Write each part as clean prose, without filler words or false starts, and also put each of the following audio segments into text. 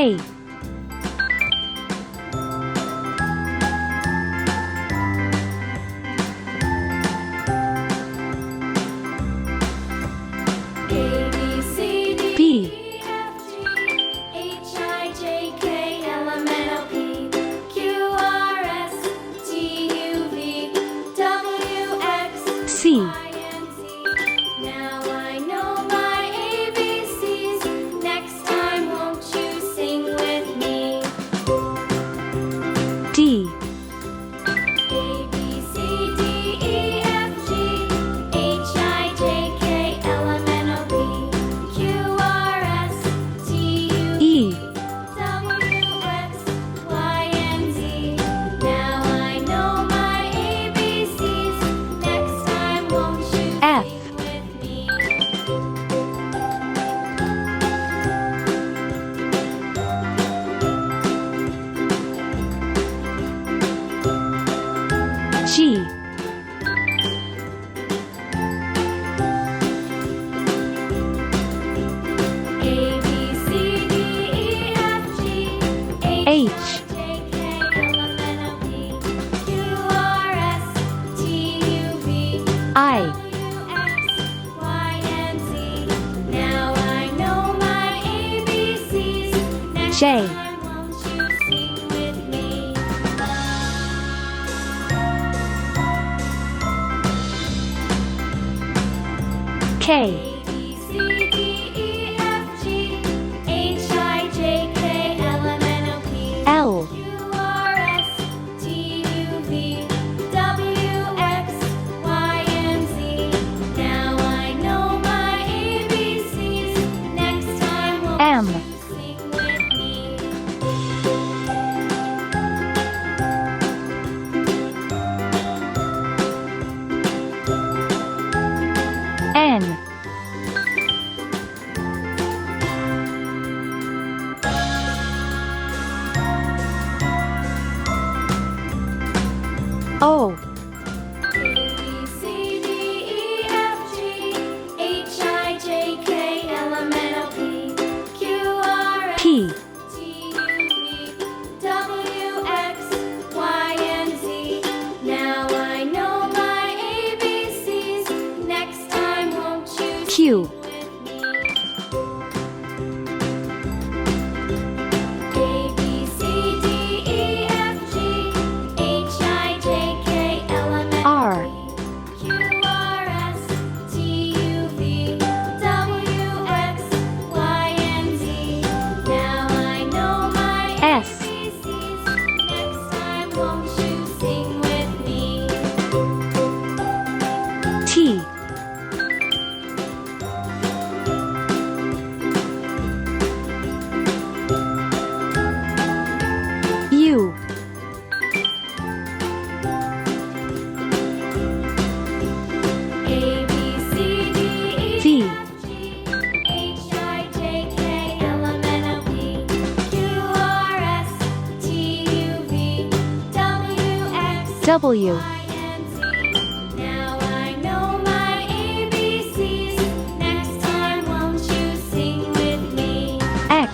A, A B C D B, E F G H I J K L M N O P Q R S T U V W X C, Y and Z. Now I know my ABCs. Next time, won't you sing with me? D, A B C D E F G H I J K L M N O P Q R S T U E, W X Y and Z. Now I know my ABCs. Next time, won't you F, sing with me? G, A B C D E F G H, J K L M N O P Q R S T U V I, W X Y and Z. Now I know my ABCs. Next J, time, won't you sing with me? K, A B C D E F G H I J K L M N O P L, Q R S T U V W X Y and Z. Now I know my ABCs. Next time, won't M, you sing with me? N, O, A B C D E F G H I J K L M N O P Q R S P, T U V W X Y and Z. Now I know my ABCs. Next time, won't you Q, sing with me? A B C D E F G H I J K L M N R, O P Q R S T U V W X Y and Z. Now I know my S, ABCs. Next time, won't you sing with me? T, U, A B C D E V, F G H I J K L M N O P Q R S T U V W X W, Y and Z. Now I know my ABCs. Next time, won't you sing with me? X,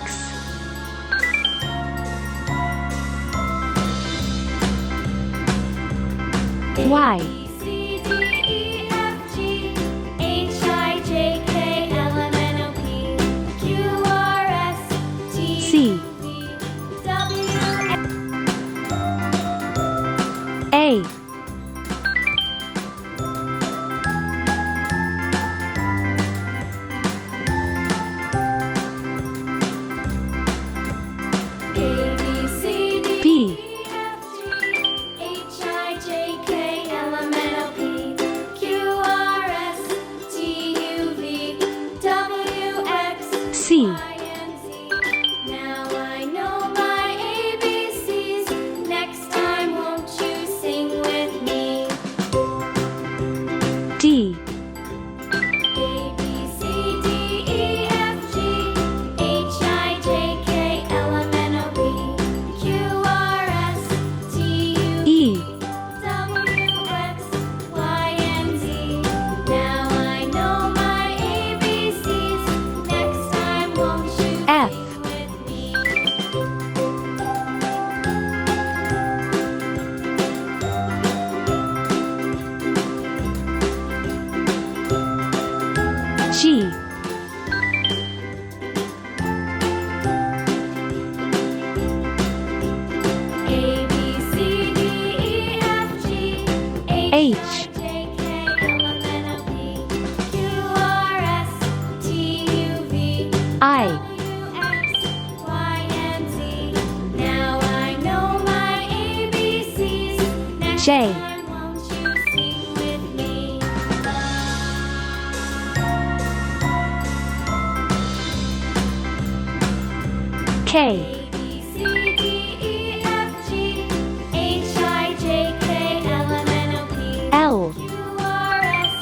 Y, A B C D E F G H I J K L M N O P Q R S T C, U V W X A, A B C D B, E F G H I J K L M H, J, K, L, M, N, O, P, Q, R, S, T, U, V, I, W, X, Y, and Z. Now I know my ABCs. Next J, time, won't you sing with me? K, A, B, C, D, E, F, G, H, I, J, K, L, M, N, O, P, L, Q, R, S,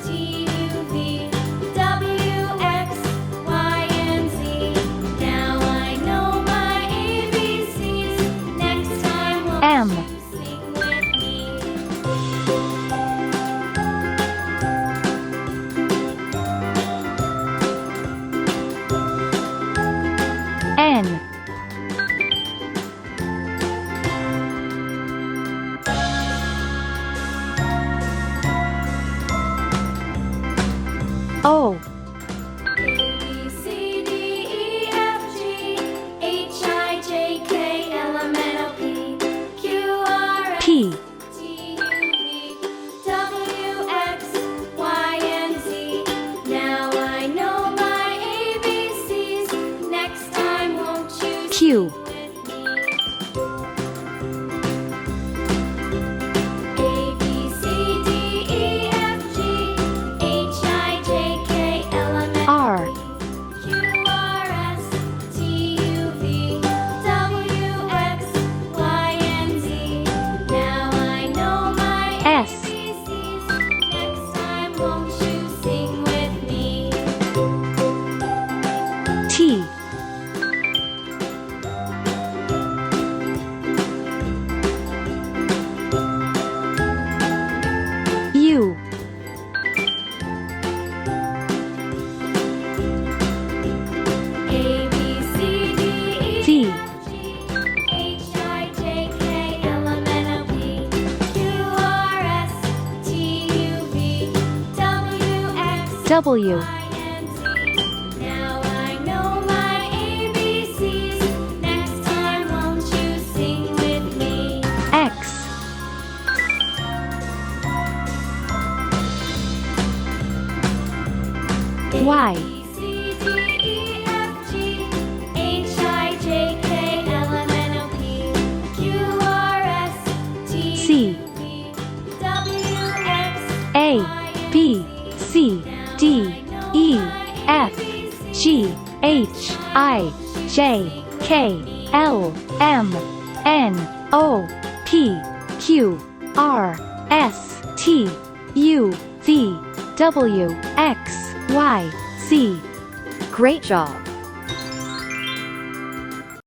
T, U, V, W, X, Y, and Z. Now I know my ABCs. Next time, won't M, you sing with me? N, O, A, B, C, D, E, F, G, H, I, J, K, L, M, N, O, P, Q, R, S, P, T, U, V, W, X, Y, and Z. Now I know my ABCs. Next time, won't you Q, sing with me? A, B, C, D, E, F, G, H, I, J, K, L, M, N, O, R, P, Q, R, S, T, U, V, W, X, Y, and Z. Now I know my S, ABCs. Next time, won't you sing with me? T, U, A, B, C, D, E, D, F, G, H, I, J, K, L, M, N, O, P, Q, R, S, T, U, V, W, X, W, Y, and Z. Now I know my ABCs. Next time, won't you sing with me? X, Y, A, B, C, D, E, F, G, H, I, J, K, L, M, N, O, P, Q, R, S, T, C, U, V, W, X, A, Y, B, and Z. C, D, E, F, G, H, I, J, K, L, M, N, O, P, Q, R, S, T, U, V, W, X, Y, Z. Great job!